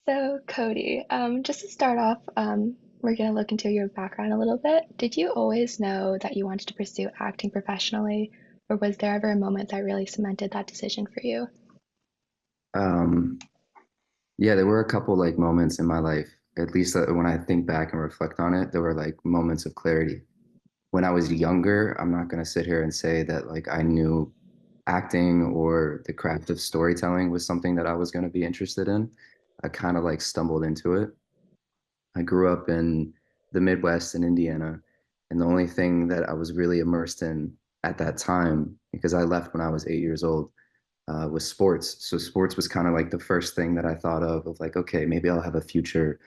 So, Cody, just to start off, we're going to look into your background a little bit. Did you always know that you wanted to pursue acting professionally, or was there ever a moment that really cemented that decision for you? Um, yeah, there were a couple like moments in my life, at least when I think back and reflect on it, there were like moments of clarity. When I was younger, I'm not going to sit here and say that like I knew acting or the craft of storytelling was something that I was going to be interested in. I kind of like stumbled into it. I grew up in the Midwest in Indiana, and the only thing that I was really immersed in at that time, because I left when I was 8 years old, was sports. So sports was kind of like the first thing that I thought of like, okay, maybe I'll have a future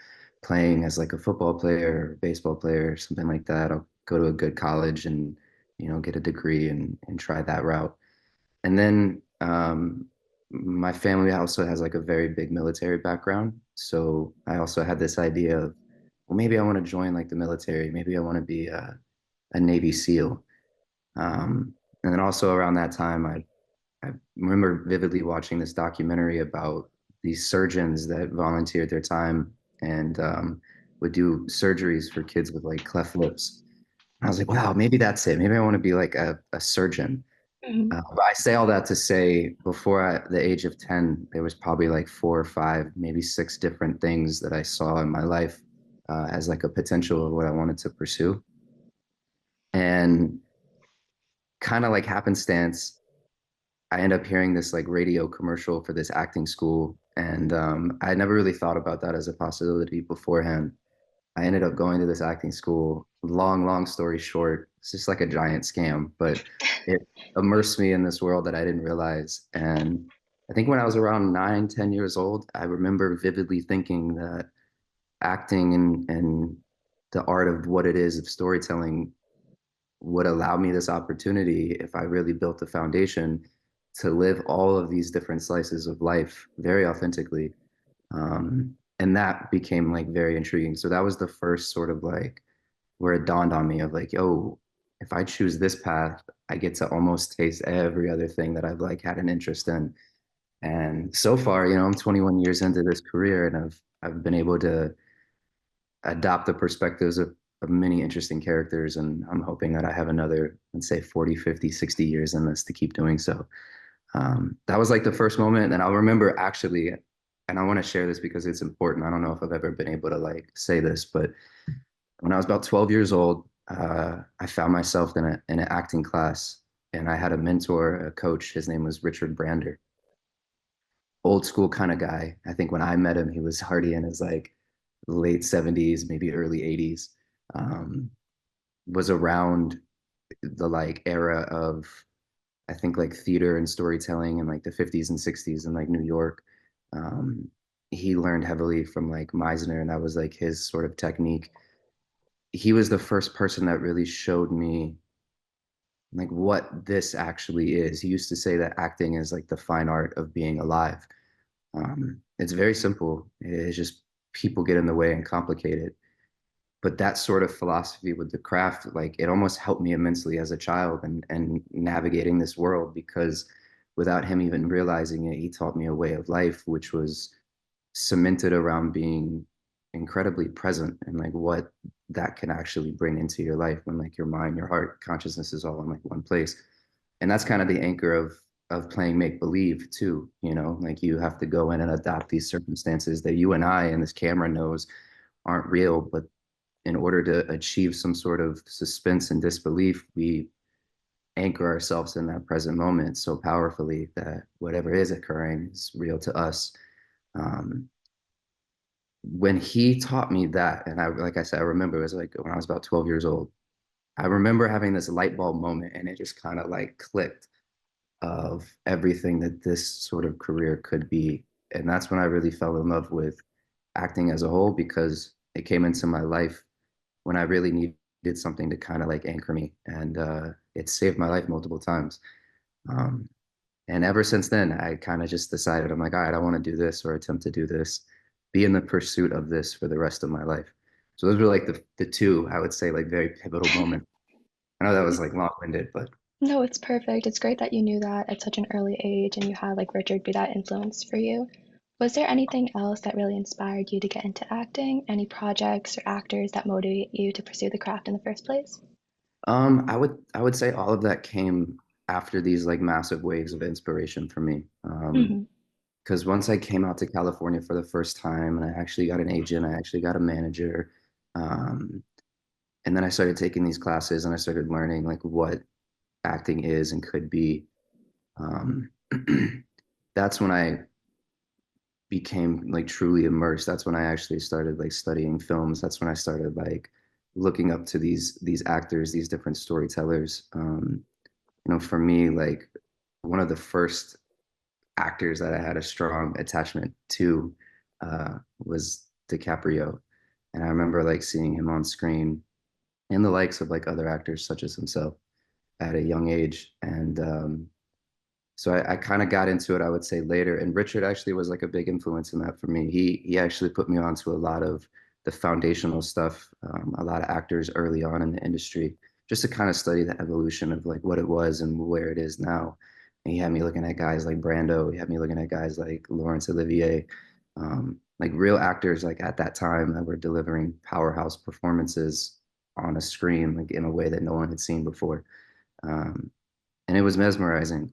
playing as like a football player, or baseball player, something like that. I'll go to a good college and, get a degree and try that route. And then my family also has like a very big military background. So I also had this idea of, well, maybe I want to join like the military. Maybe I want to be a Navy SEAL. And then also around that time, I remember vividly watching this documentary about these surgeons that volunteered their time and would do surgeries for kids with like cleft lips. I was like, wow, maybe that's it. Maybe I want to be like a surgeon. Mhm. But I say all that to say, before the age of 10, there was probably like four or five, maybe six different things that I saw in my life as like a potential of what I wanted to pursue. And kind of like happenstance, I end up hearing this like radio commercial for this acting school. And I had never really thought about that as a possibility beforehand. I ended up going to this acting school. Long story short, it's just like a giant scam, but it immersed me in this world that I didn't realize. And I think when I was around 9, 10 years old, I remember vividly thinking that acting and the art of what it is of storytelling would allow me this opportunity if I really built the foundation to live all of these different slices of life very authentically. And that became like very intriguing. So that was the first sort of like where it dawned on me of like, oh, if I choose this path, I get to almost taste every other thing that I've like had an interest in. And so far, I'm 21 years into this career and I've been able to adopt the perspectives of many interesting characters. And I'm hoping that I have another, let's say 40, 50, 60 years in this to keep doing so. That was like the first moment. And I'll remember actually, and I want to share this because it's important. I don't know if I've ever been able to like say this, but when I was about 12 years old, I found myself in an acting class and I had a mentor, a coach. His name was Richard Brander, old school kind of guy. I think when I met him, he was already in his like late 70s, maybe early 80s. Um, was around the like era of I think like theater and storytelling in like the 50s and 60s in like New York. Um, he learned heavily from like Meisner, and that was like his sort of technique. He was the first person that really showed me like what this actually is. He used to say that acting is like the fine art of being alive. It's very simple. It's just people get in the way and complicate it. But that sort of philosophy with the craft, like it almost helped me immensely as a child and navigating this world because without him even realizing it, he taught me a way of life which was cemented around being incredibly present and like what that can actually bring into your life when like your mind, your heart, consciousness is all in like one place. And that's kind of the anchor of playing make believe too, like you have to go in and adopt these circumstances that you and I and this camera knows aren't real, but in order to achieve some sort of suspense and disbelief, we anchor ourselves in that present moment so powerfully that whatever is occurring is real to us. Um, when he taught me that, and like I said, I remember it was like when I was about 12 years old. I remember having this light bulb moment, and it just kind of like clicked of everything that this sort of career could be. And that's when I really fell in love with acting as a whole because it came into my life when I really needed something to kind of like anchor me. And it saved my life multiple times. Um, and ever since then, I kind of just decided, I'm like, all right, I want to do this or attempt to do this, be in the pursuit of this for the rest of my life. So those were like the two, I would say, like very pivotal moments. I know that was like long-winded, but No, it's perfect. It's great that you knew that at such an early age and you had like Richard be that influence for you. Was there anything else that really inspired you to get into acting? Any projects or actors that motivate you to pursue the craft in the first place? I would say all of that came after these like massive waves of inspiration for me. Hmm. Because once I came out to California for the first time and I actually got an agent, I actually got a manager. Um, and then I started taking these classes and I started learning like what acting is and could be. Um, that's when I became like truly immersed. That's when I actually started like studying films. That's when I started like looking up to these actors, these different storytellers. For me, like one of the first actors that I had a strong attachment to was DiCaprio. And I remember like seeing him on screen and the likes of like other actors such as himself at a young age. And so I kind of got into it, I would say later. And Richard actually was like a big influence in that for me. He actually put me onto a lot of the foundational stuff, a lot of actors early on in the industry, just to kind of study the evolution of like what it was and where it is now. And he had me looking at guys like Brando. He had me looking at guys like Laurence Olivier, like real actors like at that time that were delivering powerhouse performances on a screen, like in a way that no one had seen before. Um, and it was mesmerizing.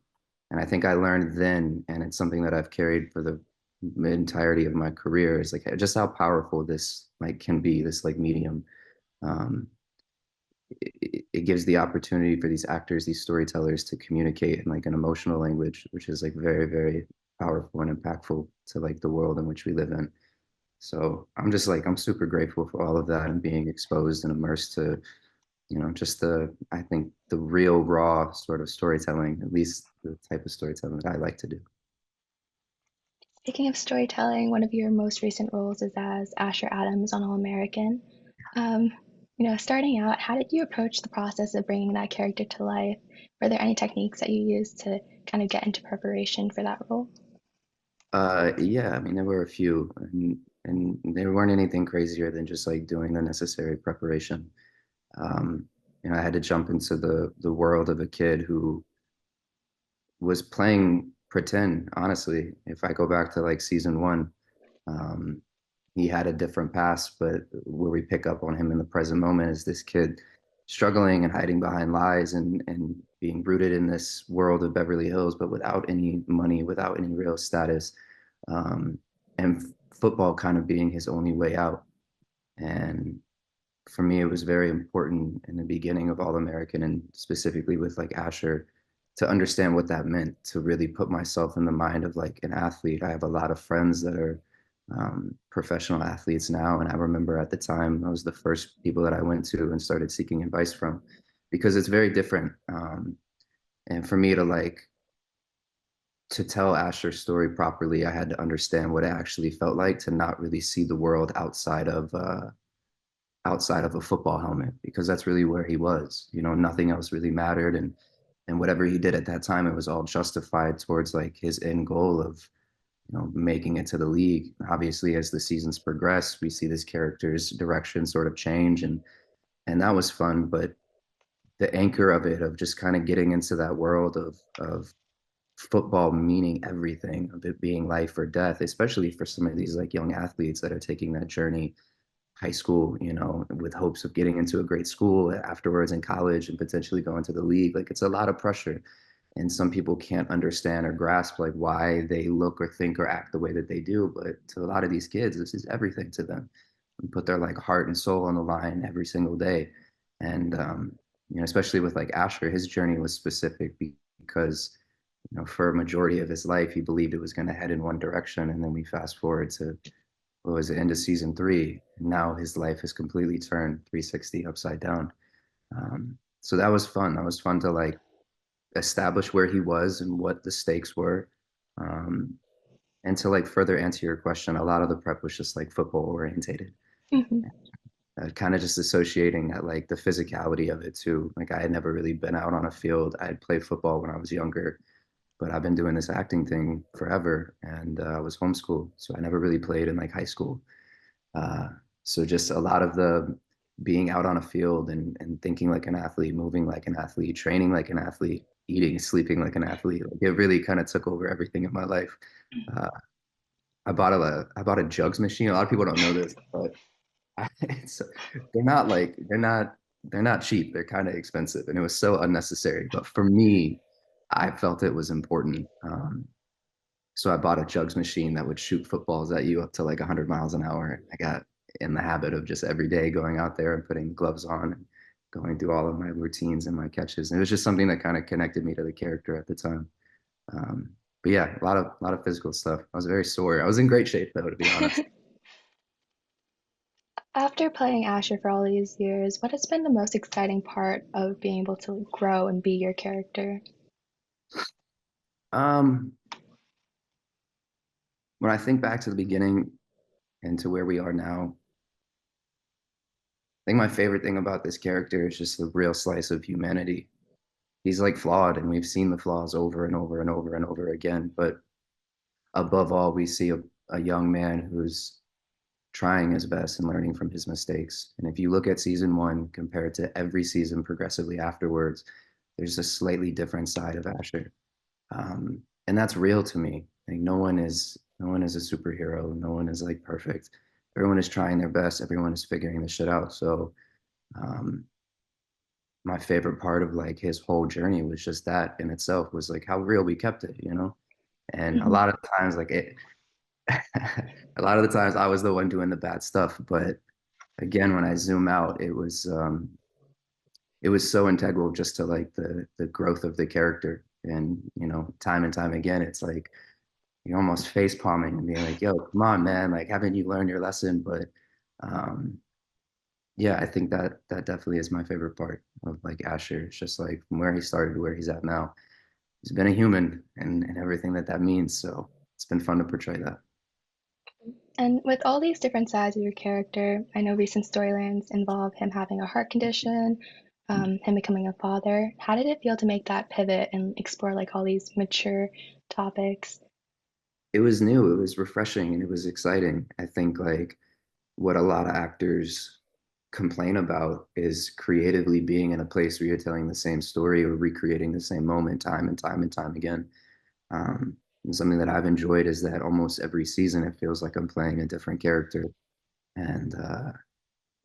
And I think I learned then, and it's something that I've carried for the entirety of my career, is like just how powerful this like can be, this like medium. Um, it gives the opportunity for these actors, these storytellers to communicate in like an emotional language, which is like very, very powerful and impactful to like the world in which we live in. So I'm just like I'm super grateful for all of that and being exposed and immersed to just I think the real raw sort of storytelling, at least the type of storytelling that I like to do. Speaking of storytelling, one of your most recent roles is as Asher Adams on All American. Um, Starting out, how did you approach the process of bringing that character to life? Were there any techniques that you used to kind of get into preparation for that role? Yeah, I mean, there were a few, and there weren't anything crazier than just like doing the necessary preparation. Um, I had to jump into the world of a kid who was playing pretend, honestly. If I go back to like season one, um, he had a different past, but where we pick up on him in the present moment is this kid struggling and hiding behind lies and being rooted in this world of Beverly Hills, but without any money, without any real status, um, and football kind of being his only way out. And for me, it was very important in the beginning of All American and specifically with like Asher to understand what that meant, to really put myself in the mind of like an athlete. I have a lot of friends that are professional athletes now. And I remember at the time, I was the first people that I went to and started seeking advice from because it's very different. And for me to tell Asher's story properly, I had to understand what it actually felt like to not really see the world outside of a football helmet because that's really where he was. Nothing else really mattered, and whatever he did at that time, it was all justified towards like his end goal of making it to the league. Obviously, as the seasons progress, we see this character's direction sort of change, and that was fun. But the anchor of it, of just kind of getting into that world of football meaning everything, of it being life or death, especially for some of these like young athletes that are taking that journey high school, with hopes of getting into a great school afterwards in college and potentially going to the league. Like it's a lot of pressure. And some people can't understand or grasp like why they look or think or act the way that they do. But to a lot of these kids, this is everything to them. And put their like heart and soul on the line every single day. And especially with like Asher, his journey was specific because for a majority of his life, he believed it was going to head in one direction. And then we fast forward to what was the end of season three. And now his life has completely turned 360 upside down. So that was fun. That was fun to like establish where he was and what the stakes were. Um, and to like further answer your question, a lot of the prep was just like football orientated. Hmm. Kind of just associating that like the physicality of it too. Like I had never really been out on a field. I had played football when I was younger, but I've been doing this acting thing forever, and I was homeschooled, so I never really played in like high school. Uh, so just a lot of the being out on a field and thinking like an athlete, moving like an athlete, training like an athlete, eating, sleeping like an athlete. Like it really kind of took over everything in my life. Uh, I bought a jugs machine. A lot of people don't know this, but it's they're not cheap. They're kind of expensive, and it was so unnecessary. But for me, I felt it was important. So I bought a jugs machine that would shoot footballs at you up to like 100 miles an hour. I got in the habit of just every day going out there and putting gloves on and going through all of my routines and my catches. And it was just something that kind of connected me to the character at the time. But yeah, a lot of physical stuff. I was very sore. I was in great shape though, to be honest. After playing Asher for all these years, what has been the most exciting part of being able to grow and be your character? Um, when I think back to the beginning and to where we are now, I think my favorite thing about this character is just the real slice of humanity. He's like flawed, and we've seen the flaws over and over and over and over again. But above all, we see a young man who's trying his best and learning from his mistakes. And if you look at season one compared to every season progressively afterwards, there's a slightly different side of Asher. And that's real to me. Like no one is a superhero. No one is like perfect. Everyone is trying their best. Everyone is figuring this shit out. So um, my favorite part of like his whole journey was just that in itself was like how real we kept it, you know? And a Mhm. lot of times like it a lot of the times I was the one doing the bad stuff, but again when I zoom out, it was so integral just to like the growth of the character. And you know, time and time again, it's like you're almost face palming and being like, "Yo, come on, man! Like, haven't you learned your lesson?" But um, yeah, I think that that definitely is my favorite part of like Asher. It's just like from where he started to where he's at now. He's been a human and everything that that means. So it's been fun to portray that. And with all these different sides of your character, I know recent storylines involve him having a heart condition, him becoming a father. How did it feel to make that pivot and explore like all these mature topics? It was new, it was refreshing, and it was exciting. I think like what a lot of actors complain about is creatively being in a place where you're telling the same story or recreating the same moment time and time and time again. And something that I've enjoyed is that almost every season it feels like I'm playing a different character. And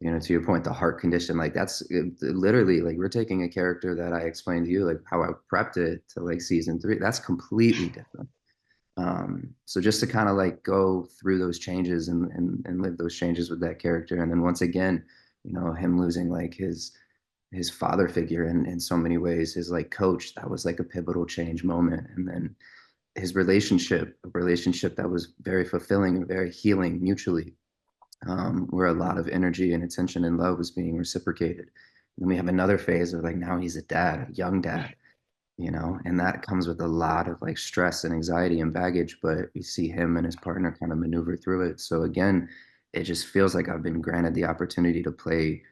you know, to your point, the heart condition, like that's literally like we're taking a character that I explained to you, like how I prepped it to like season three. That's completely different. So just to kind of like go through those changes and live those changes with that character, and then once again, you know, him losing like his father figure in so many ways, his like coach, that was like a pivotal change moment, and then his relationship, a relationship that was very fulfilling and very healing mutually, where a lot of energy and attention and love was being reciprocated. And then we have another phase of like now he's a dad, a young dad, you know, and that comes with a lot of like stress and anxiety and baggage, but we see him and his partner kind of maneuver through it. So again, it just feels like I've been granted the opportunity to play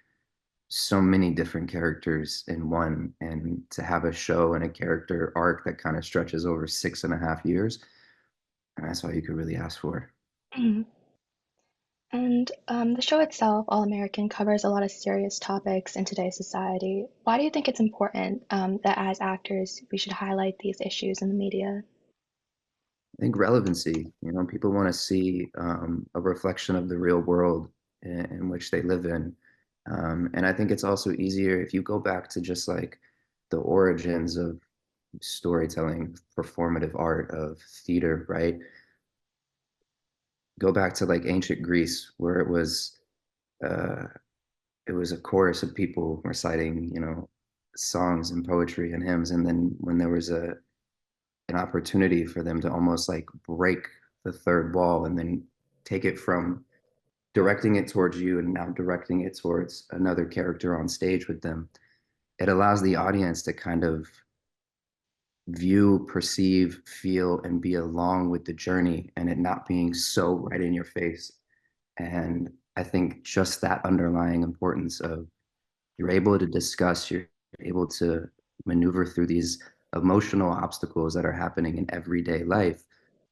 so many different characters in one and to have a show and a character arc that kind of stretches over 6.5 years. And that's all you could really ask for. Mhm. And the show itself, All American, covers a lot of serious topics in today's society. Why do you think it's important that as actors we should highlight these issues in the media? I think relevancy, you know, people want to see a reflection of the real world in which they live in. And I think it's also easier if you go back to just like the origins of storytelling, performative art, of theater, right? Go back to like ancient Greece, where uh, it was a chorus of people reciting, you know, songs and poetry and hymns. And then when there was a an opportunity for them to almost like break the third wall and then take it from directing it towards you and now directing it towards another character on stage with them. It allows the audience to kind of view, perceive, feel, and be along with the journey and it not being so right in your face. And I think just that underlying importance of you're able to discuss, you're able to maneuver through these emotional obstacles that are happening in everyday life,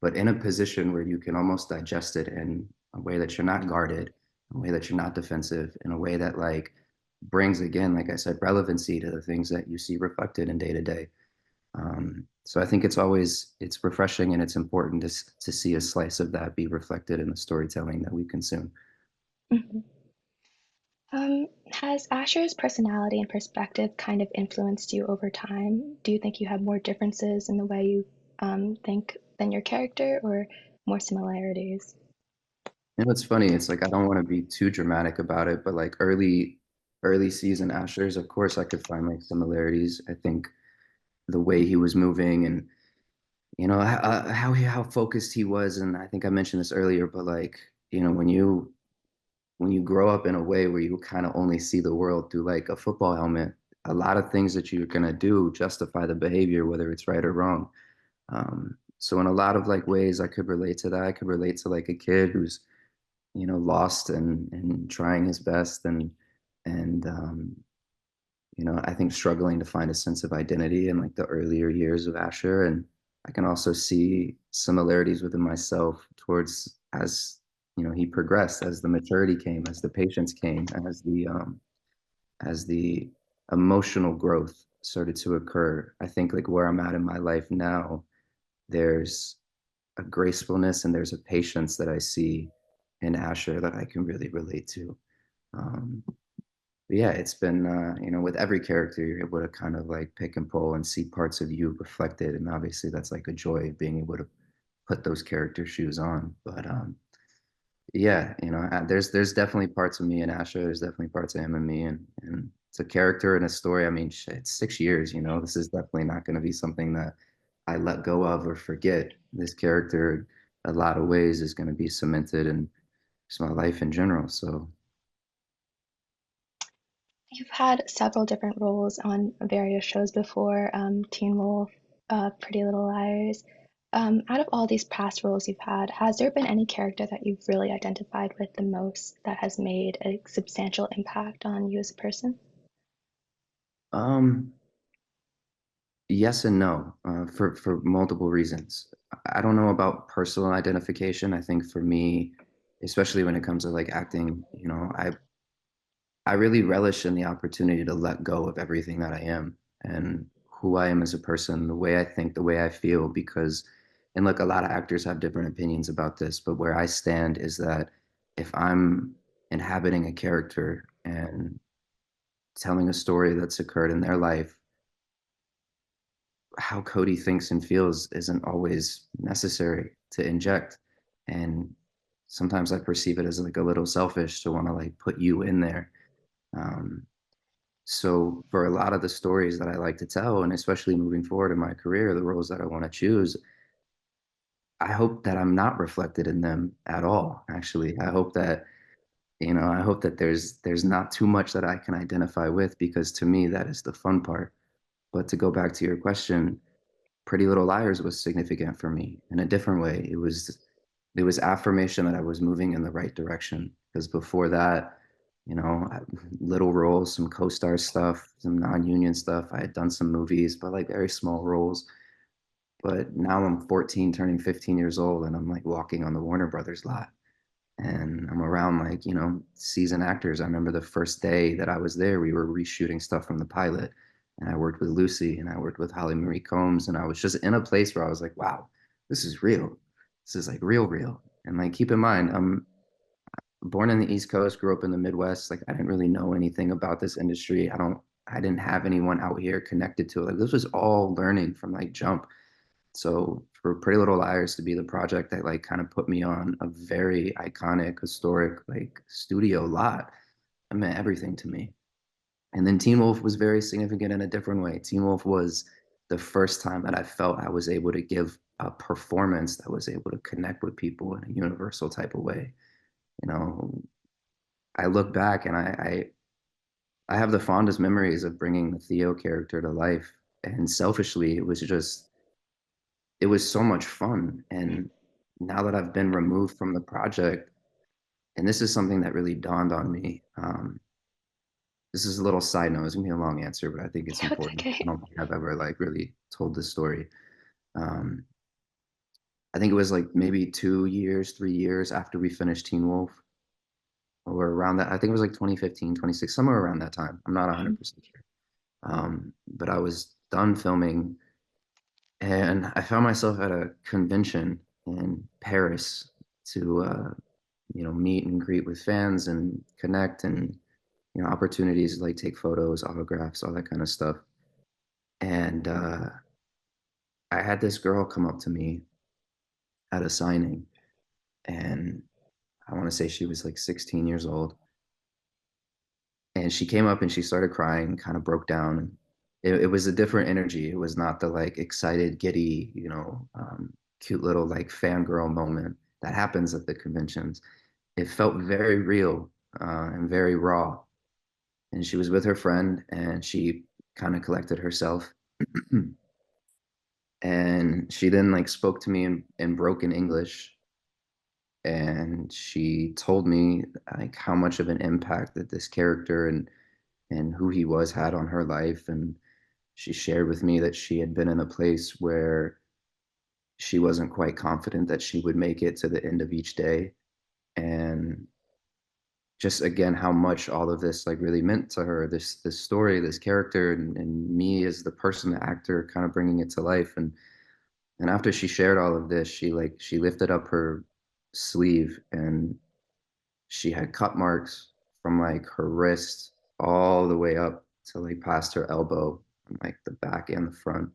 but in a position where you can almost digest it in a way that you're not guarded, a way that you're not defensive, in a way that like brings again, like I said, relevancy to the things that you see reflected in day to day. So I think it's refreshing and it's important to see a slice of that be reflected in the storytelling that we consume. Mhm. Has Asher's personality and perspective kind of influenced you over time? Do you think you have more differences in the way you think than your character, or more similarities? You know, it's funny. It's like I don't want to be too dramatic about it, but like early season Ashers, of course, I could find like similarities. I think the way he was moving and how focused he was, and I think I mentioned this earlier, but like when you grow up in a way where you kind of only see the world through like a football helmet, a lot of things that you're gonna do justify the behavior, whether it's right or wrong. So in a lot of like ways, I could relate to that. I could relate to like a kid who's lost and trying his best and I think struggling to find a sense of identity in like the earlier years of Asher. And I can also see similarities within myself towards as he progressed, as the maturity came, as the patience came, as the emotional growth started to occur. I think like where I'm at in my life now, there's a gracefulness and there's a patience that I see in Asher that I can really relate to. Um, but yeah, it's been with every character you're able to kind of like pick and pull and see parts of you reflected, and obviously that's like a joy of being able to put those character shoes on. But yeah, there's definitely parts of me in Asher. There's definitely parts of him and me, and it's a character and a story. I mean, shit, it's 6 years. This is definitely not going to be something that I let go of or forget. This character, a lot of ways, is going to be cemented in just my life in general. So, You've had several different roles on various shows before, Teen Wolf, Pretty Little Liars. Out of all these past roles you've had, has there been any character that you've really identified with the most that has made a substantial impact on you as a person? um, yes and no, for multiple reasons. I don't know about personal identification. I think for me, especially when it comes to like acting, I really relish in the opportunity to let go of everything that I am and who I am as a person, the way I think, the way I feel, because, and look, a lot of actors have different opinions about this, but where I stand is that if I'm inhabiting a character and telling a story that's occurred in their life, how Cody thinks and feels isn't always necessary to inject. And sometimes I perceive it as like a little selfish to want to like put you in there. Um, So for a lot of the stories that I like to tell, and especially moving forward in my career, the roles that I want to choose, I hope that I'm not reflected in them at all. Actually, I hope that there's not too much that I can identify with because to me that is the fun part. But to go back to your question, Pretty Little Liars was significant for me in a different way. It was affirmation that I was moving in the right direction. Because before that, little roles, some co-star stuff, some non-union stuff. I had done some movies, but like very small roles. But now I'm 14, turning 15 years old, and I'm like walking on the Warner Brothers lot and I'm around like, seasoned actors. I remember the first day that I was there, we were reshooting stuff from the pilot. And I worked with Lucy and I worked with Holly Marie Combs. And I was just in a place where I was like, wow, this is real. This is like real, real. And like, keep in mind, I'm born in the East Coast, grew up in the Midwest. Like, I didn't really know anything about this industry. I didn't have anyone out here connected to it. Like, this was all learning from like jump. So for Pretty Little Liars to be the project that like kind of put me on a very iconic, historic like studio lot, it meant everything to me. And then Teen Wolf was very significant in a different way. Teen Wolf was the first time that I felt I was able to give a performance that was able to connect with people in a universal type of way. You know, I look back and I have the fondest memories of bringing the Theo character to life. And selfishly, it was so much fun. And now that I've been removed from the project, and this is something that really dawned on me. This is a little side note. It's gonna be a long answer, but I think it's That's important. I okay. don't think I've ever like really told this story. Um, I think it was like maybe 2 years, 3 years after we finished Teen Wolf, or around that. I think it was like 2015, 26, somewhere around that time. I'm not Mhm. 100% sure. But I was done filming And I found myself at a convention in Paris to, meet and greet with fans and connect and, opportunities to like take photos, autographs, all that kind of stuff. And I had this girl come up to me at a signing, and I want to say she was like 16 years old. And she came up and she started crying, kind of broke down. It was a different energy. It was not the like excited, giddy, cute little like fangirl moment that happens at the conventions. It felt very real and very raw. And she was with her friend and she kind of collected herself. And she then like spoke to me in broken English, and she told me like how much of an impact that this character and who he was had on her life. And she shared with me that she had been in a place where she wasn't quite confident that she would make it to the end of each day. And just again, how much all of this like really meant to her, this story, this character, and me as the person, the actor, kind of bringing it to life. And after she shared all of this, she lifted up her sleeve, and she had cut marks from like her wrist all the way up to like past her elbow, on like the back and the front,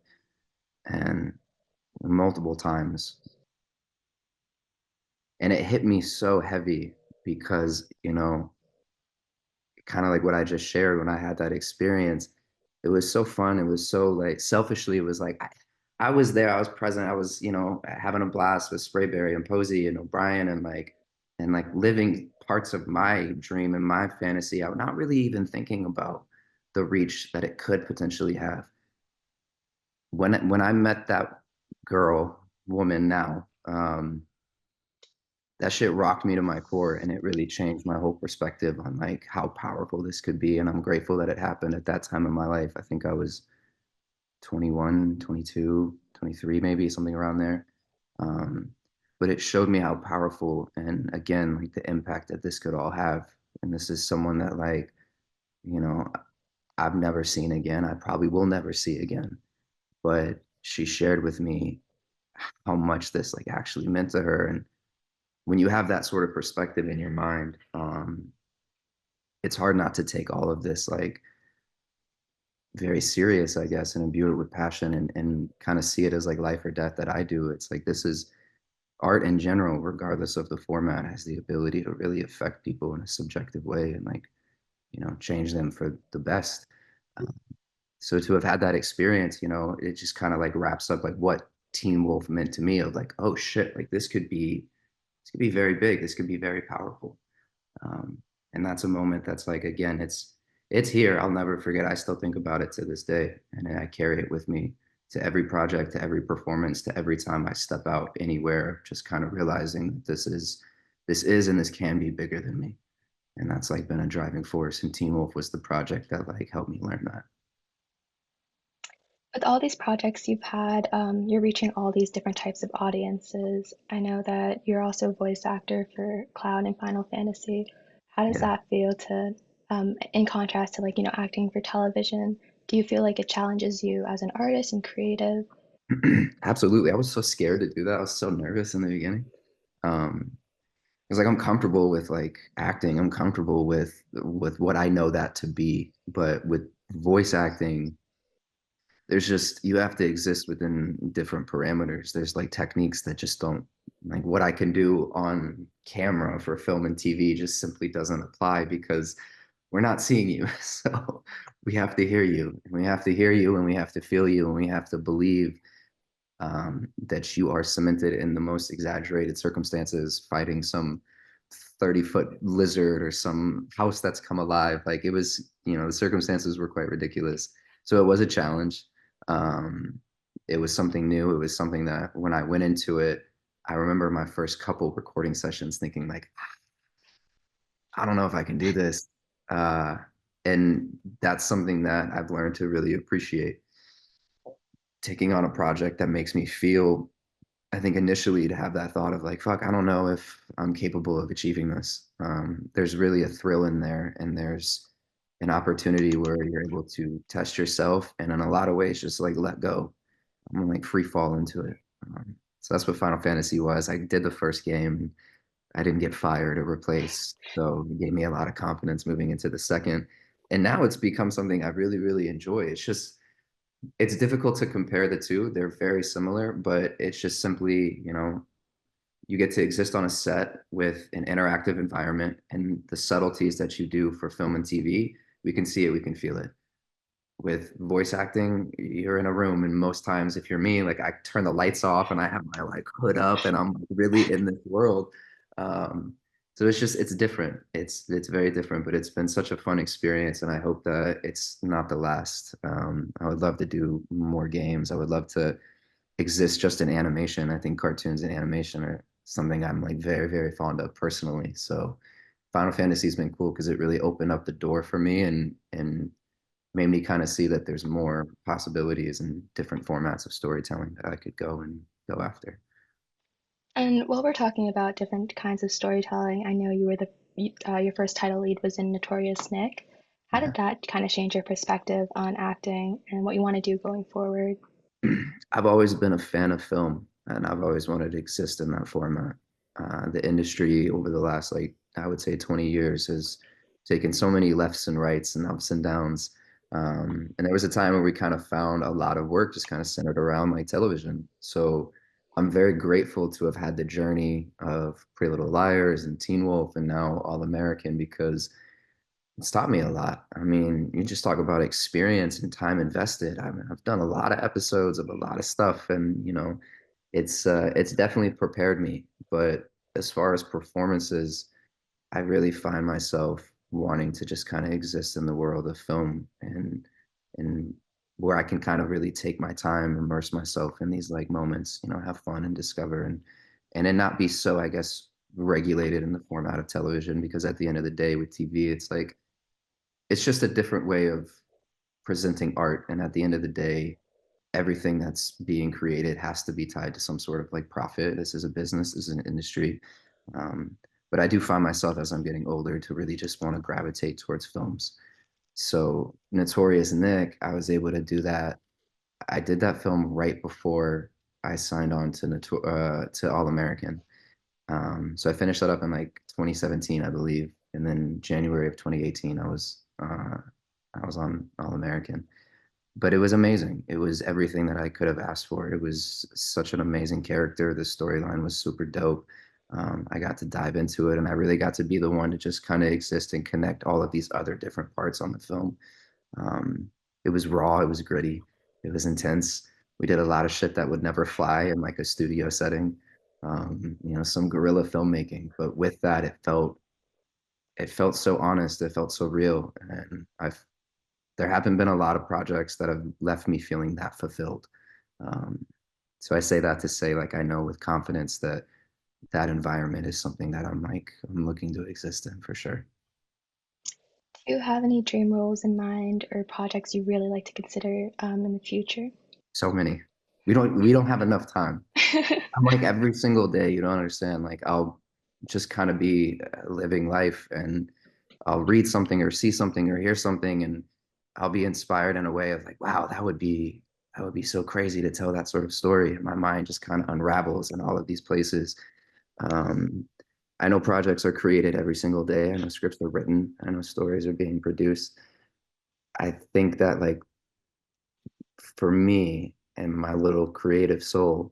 and multiple times. And it hit me so heavy because, kind of like what I just shared when I had that experience, it was so fun. It was so like selfishly, it was like I was there, I was present, I was, having a blast with Sprayberry and Posey and O'Brien and living parts of my dream and my fantasy. I'm not really even thinking about the reach that it could potentially have. When I met that woman now, that shit rocked me to my core, and it really changed my whole perspective on like how powerful this could be. And I'm grateful that it happened at that time in my life. I think I was 21, 22, 23, maybe something around there. um, but it showed me how powerful, and again, like the impact that this could all have. And this is someone that like, you know I've never seen again, I probably will never see again. But she shared with me how much this like actually meant to her. And when you have that sort of perspective in your mind, it's hard not to take all of this like very serious, I guess, and imbue it with passion, and kind of see it as like life or death that I do. It's like this is art in general, regardless of the format, has the ability to really affect people in a subjective way and like, change them for the best. Um, so to have had that experience, it just kind of like wraps up like what Teen Wolf meant to me, of like, oh shit, like this could be very big. This could be very powerful. Um, and that's a moment that's like, again, it's here. I'll never forget. I still think about it to this day, and I carry it with me to every project, to every performance, to every time I step out anywhere. Just kind of realizing that this is and this can be bigger than me, and that's like been a driving force. And Teen Wolf was the project that like helped me learn that. With all these projects you've had, you're reaching all these different types of audiences. I know that you're also a voice actor for Cloud and Final Fantasy. How does Yeah, that feel to, in contrast to like, acting for television? Do you feel like it challenges you as an artist and creative? absolutely. I was so scared to do that. I was so nervous in the beginning. Um, Because like I'm comfortable with like acting, I'm comfortable with what I know that to be. But with voice acting, there's just you have to exist within different parameters. There's like techniques that just don't, like what I can do on camera for film and TV just simply doesn't apply because we're not seeing you. So we have to hear you. And we have to hear you, and we have to feel you, and we have to believe that you are cemented in the most exaggerated circumstances, fighting some 30-foot lizard or some house that's come alive. Like it was, the circumstances were quite ridiculous. So it was a challenge. Um, it was something new. It was something that when I went into it, I remember my first couple recording sessions thinking like, I don't know if I can do this. Uh, and that's something that I've learned to really appreciate, taking on a project that makes me feel. I think initially to have that thought of like, fuck, I don't know if I'm capable of achieving this. There's really a thrill in there, and there's an opportunity where you're able to test yourself, and in a lot of ways, just like let go. I'm gonna like free fall into it. So that's what Final Fantasy was. I did the first game. I didn't get fired or replaced, so it gave me a lot of confidence moving into the second. And now it's become something I really, really enjoy. It's difficult to compare the two. They're very similar, but it's just simply, you get to exist on a set with an interactive environment and the subtleties that you do for film and TV. We can see it, we can feel it. With voice acting, you're in a room, and most times, if you're me, like I turn the lights off and I have my like hood up, and I'm really in this world. Um, so it's different. It's very different, but it's been such a fun experience, and I hope that it's not the last. I would love to do more games. I would love to exist just in animation. I think cartoons and animation are something I'm like very, very fond of personally. So Final Fantasy's been cool because it really opened up the door for me and made me kind of see that there's more possibilities and different formats of storytelling that I could go and go after. And while we're talking about different kinds of storytelling, I know you were your first title lead was in Notorious Nick. How did Yeah. that kind of change your perspective on acting and what you want to do going forward? I've always been a fan of film and I've always wanted to exist in that format. The industry over the last, like, I would say 20 years has taken so many lefts and rights and ups and downs. And there was a time where we kind of found a lot of work just kind of centered around like television. So I'm very grateful to have had the journey of Pretty Little Liars and Teen Wolf and now All American because it's taught me a lot. I mean, you just talk about experience and time invested. I mean, I've done a lot of episodes of a lot of stuff, and it's definitely prepared me. But as far as performances, I really find myself wanting to just kind of exist in the world of film and where I can kind of really take my time, immerse myself in these like moments, have fun and discover and then not be so, I guess, regulated in the format of television because at the end of the day with TV, it's like it's just a different way of presenting art. And at the end of the day, everything that's being created has to be tied to some sort of like profit. This is a business, this is an industry. Um, but I do find myself as I'm getting older to really just want to gravitate towards films. So Notorious Nick, I was able to do that. I did that film right before I signed on to All American. So I finished that up in like 2017, I believe, and then January of 2018, I was on All American. But it was amazing. It was everything that I could have asked for. It was such an amazing character. The storyline was super dope. I got to dive into it, and I really got to be the one to just kind of exist and connect all of these other different parts on the film. Um, it was raw, it was gritty, it was intense. We did a lot of shit that would never fly in like a studio setting, some guerrilla filmmaking. But with that, it felt so honest, it felt so real, and I've there haven't been a lot of projects that have left me feeling that fulfilled. Um, so I say that to say, like, I know with confidence that that environment is something that I'm looking to exist in for sure. Do you have any dream roles in mind or projects you really like to consider in the future? So many. We don't have enough time. I'm like every single day, you don't understand. Like I'll just kind of be living life and I'll read something or see something or hear something and I'll be inspired in a way of like, wow, that would be so crazy to tell that sort of story. And my mind just kind of unravels in all of these places. Um, I know projects are created every single day. I know scripts are written. I know stories are being produced. I think that like for me and my little creative soul,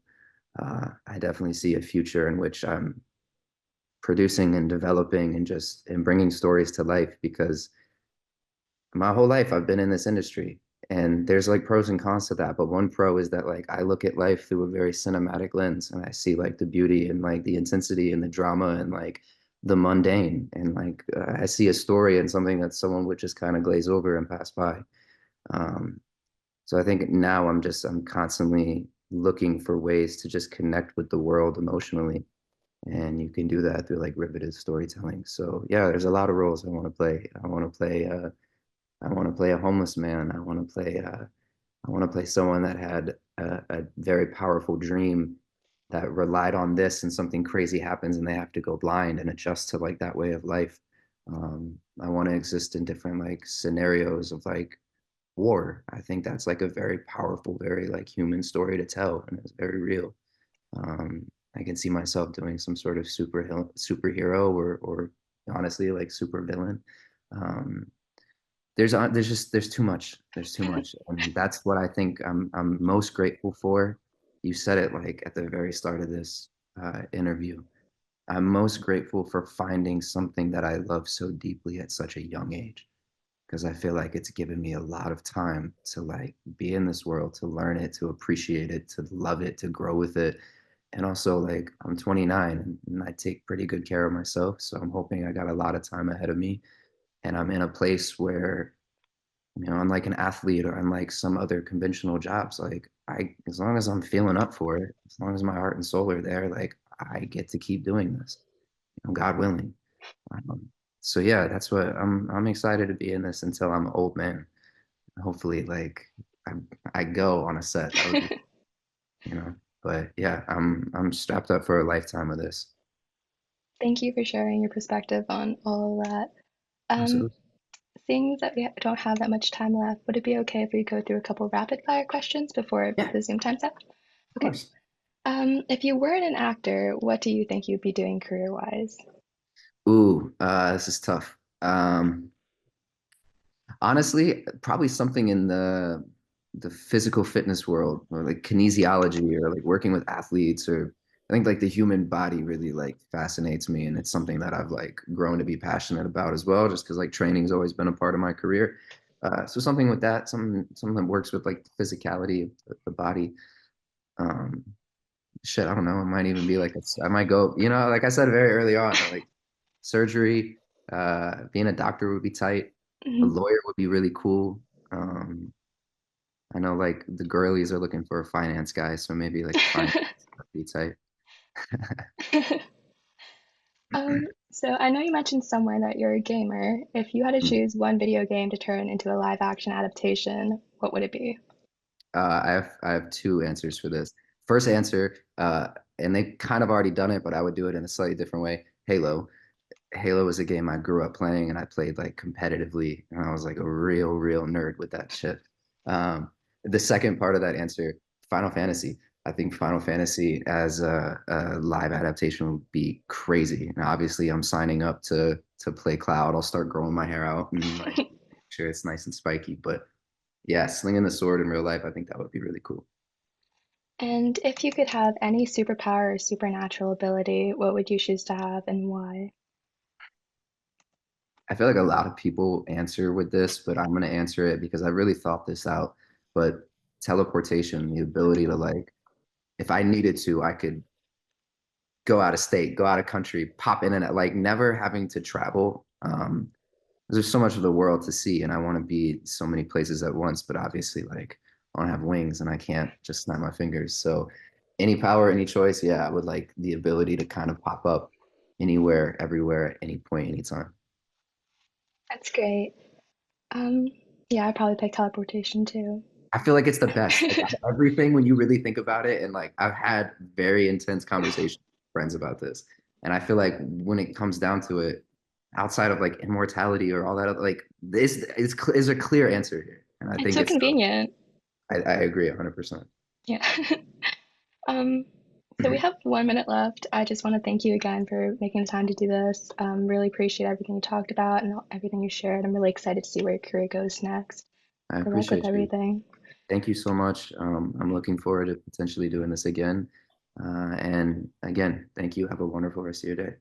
I definitely see a future in which I'm producing and developing and bringing stories to life because my whole life I've been in this industry and there's like pros and cons to that. But one pro is that like I look at life through a very cinematic lens and I see like the beauty and like the intensity and the drama and like the mundane and like I see a story and something that someone would just kind of glaze over and pass by. Um, so I think now I'm constantly looking for ways to just connect with the world emotionally. And you can do that through like riveted storytelling. So yeah, there's a lot of roles I want to play. I want to play a homeless man. I want to play someone that had a very powerful dream that relied on this and something crazy happens and they have to go blind and adjust to like that way of life. I want to exist in different like scenarios of like war. I think that's like a very powerful, very like human story to tell, and it's very real. I can see myself doing some sort of superhero or honestly like super villain. Um, there's too much. There's too much, and that's what I think I'm most grateful for. You said it like at the very start of this interview. I'm most grateful for finding something that I love so deeply at such a young age because I feel like it's given me a lot of time to like be in this world, to learn it, to appreciate it, to love it, to grow with it. And also like I'm 29 and I take pretty good care of myself. So I'm hoping I got a lot of time ahead of me. And I'm in a place where, unlike an athlete or unlike some other conventional jobs, like as long as I'm feeling up for it, as long as my heart and soul are there, like I get to keep doing this, God willing. Um, so yeah, that's what I'm excited to be in this until I'm an old man. Hopefully, like I I go on a set. That would be, you know. But yeah, I'm strapped up for a lifetime of this. Thank you for sharing your perspective on all of that. Um, Absolutely. Seeing that we don't have that much time left, would it be okay if we go through a couple rapid fire questions before Yeah, of the Zoom time's up? Okay. course. If you weren't an actor, what do you think you'd be doing career-wise? Ooh, this is tough. Honestly, probably something in the physical fitness world or like kinesiology or like working with athletes or I think like the human body really like fascinates me and it's something that I've like grown to be passionate about as well just because like training's always been a part of my career. So something with that, something that works with like the physicality of the body. Um, shit, I don't know. It might even be like I might go, like I said very early on, like surgery, being a doctor would be tight. A Mhm. lawyer would be really cool. Um, I know like the girlies are looking for a finance guy, so maybe like finance would be tight. So I know you mentioned somewhere that you're a gamer. If you had to choose one video game to turn into a live action adaptation, what would it be? I have two answers for this. First answer, and they kind of already done it, but I would do it in a slightly different way. Halo. Halo was a game I grew up playing and I played like competitively, and I was like a real nerd with that shit. The second part of that answer, Final Fantasy. I think Final Fantasy as a live adaptation would be crazy. And obviously, I'm signing up to play Cloud. I'll start growing my hair out and like make sure it's nice and spiky. But yeah, slinging the sword in real life, I think that would be really cool. And if you could have any superpower or supernatural ability, what would you choose to have and why? I feel like a lot of people answer with this, but I'm gonna answer it because I really thought this out. But teleportation, the ability to like, if I needed to, I could go out of state, go out of country, pop in and out, like never having to travel. There's so much of the world to see, and I want to be so many places at once. But obviously, like I don't have wings, and I can't just snap my fingers. So, any power, any choice, yeah, I would like the ability to kind of pop up anywhere, everywhere, at any point, anytime. That's great. Um, yeah, I'd probably pick teleportation too. I feel like it's the best. Like, out of everything, when you really think about it, and like I've had very intense conversations with friends about this, and I feel like when it comes down to it, outside of like immortality or all that, like is a clear answer here, and I It's think so it's. convenient. I agree 100%. Yeah. Um, so we have 1 minute left. I just want to thank you again for making the time to do this. Really appreciate everything you talked about and everything you shared. I'm really excited to see where your career goes next. I Good luck with appreciate you. everything. Thank you so much. I'm looking forward to potentially doing this again. And again, thank you. Have a wonderful rest of your day.